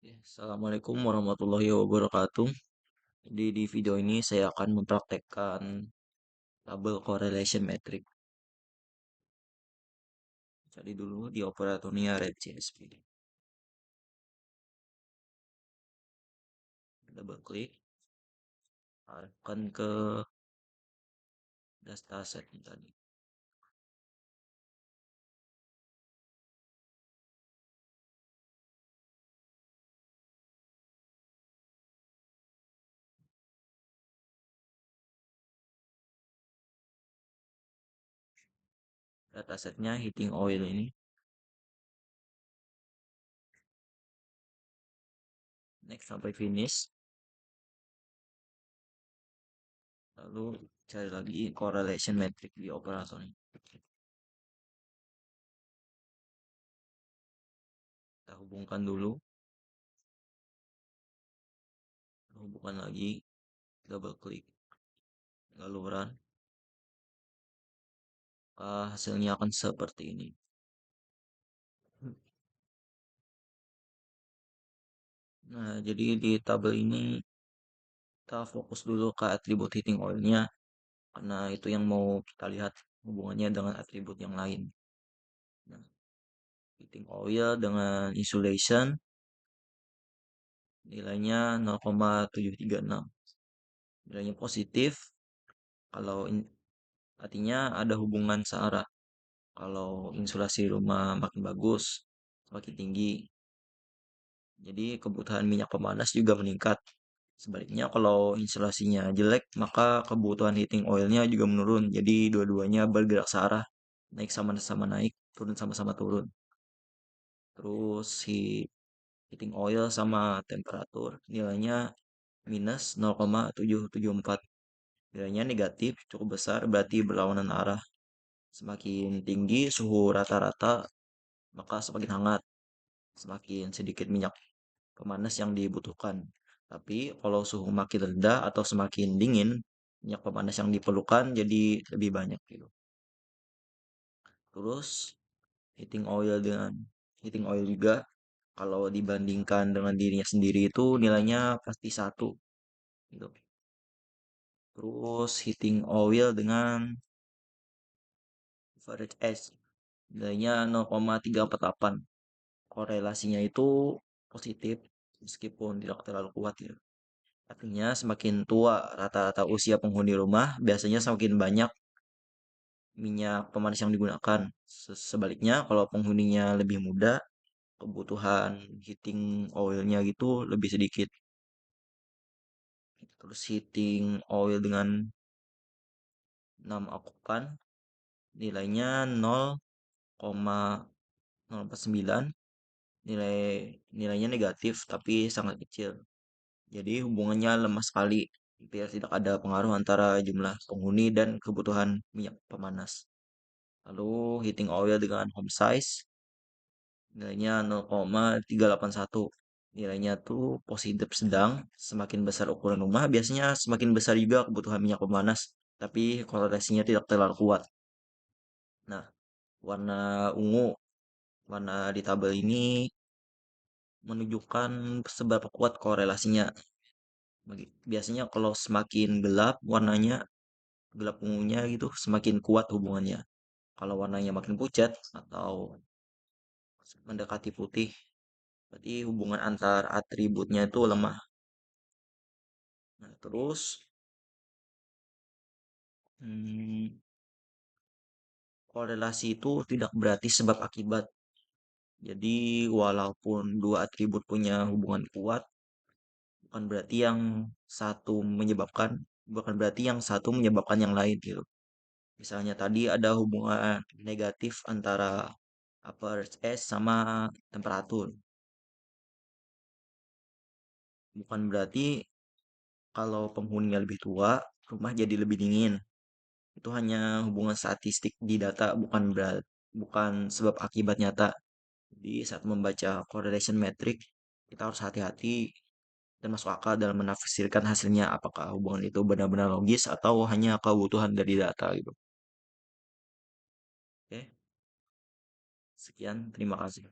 Assalamualaikum warahmatullahi wabarakatuh. Jadi di video ini saya akan mempraktekkan tabel correlation metric. Cari dulu di operatornya Red CSV. Double klik, arahkan ke dataset tadi. Datasetnya heating oil ini. Next sampai finish. Lalu cari lagi correlation metric di operator ini. Kita hubungkan dulu. Hubungkan lagi. Double klik. Lalu run. Hasilnya akan seperti ini. Nah, jadi di tabel ini kita fokus dulu ke atribut heating oilnya karena itu yang mau kita lihat hubungannya dengan atribut yang lain. Nah, heating oil dengan insulation nilainya 0,736. Nilainya positif kalau artinya ada hubungan searah. Kalau insulasi rumah makin bagus, makin tinggi. Jadi kebutuhan minyak pemanas juga meningkat. Sebaliknya kalau insulasinya jelek, maka kebutuhan heating oilnya juga menurun. Jadi dua-duanya bergerak searah. Naik sama-sama naik, turun sama-sama turun. Terus si heating oil sama temperatur nilainya minus 0,774. Nilainya negatif cukup besar berarti berlawanan arah. Semakin tinggi suhu rata-rata maka semakin hangat. Semakin sedikit minyak pemanas yang dibutuhkan. Tapi kalau suhu makin rendah atau semakin dingin, minyak pemanas yang diperlukan jadi lebih banyak gitu. Terus heating oil juga kalau dibandingkan dengan dirinya sendiri itu nilainya pasti satu gitu. Terus heating oil dengan average S nilainya 0,348. Korelasinya itu positif meskipun tidak terlalu kuat ya. Artinya semakin tua rata-rata usia penghuni rumah, biasanya semakin banyak minyak pemanas yang digunakan. Sebaliknya, kalau penghuninya lebih muda, kebutuhan heating oilnya gitu lebih sedikit. Terus heating oil dengan 6 okupan nilainya 0,049. Nilainya negatif tapi sangat kecil. Jadi hubungannya lemah sekali. Biar tidak ada pengaruh antara jumlah penghuni dan kebutuhan minyak pemanas. Lalu heating oil dengan home size nilainya 0,381. Nilainya tuh positif sedang. Semakin besar ukuran rumah biasanya semakin besar juga kebutuhan minyak pemanas. Tapi korelasinya tidak terlalu kuat. Nah, warna ungu, warna di tabel ini menunjukkan seberapa kuat korelasinya. Biasanya kalau semakin gelap warnanya, gelap ungunya gitu, semakin kuat hubungannya. Kalau warnanya makin pucat atau mendekati putih, berarti hubungan antar atributnya itu lemah. Nah, terus hmm, korelasi itu tidak berarti sebab akibat. Jadi walaupun dua atribut punya hubungan kuat, bukan berarti yang satu menyebabkan, bukan berarti yang satu menyebabkan yang lain gitu. Misalnya tadi ada hubungan negatif antara average S sama temperatur. Bukan berarti kalau penghuninya lebih tua, rumah jadi lebih dingin. Itu hanya hubungan statistik di data, bukan sebab akibat nyata. Jadi saat membaca correlation metric, kita harus hati-hati dan masuk akal dalam menafsirkan hasilnya apakah hubungan itu benar-benar logis atau hanya kebutuhan dari data gitu. Oke, sekian, terima kasih.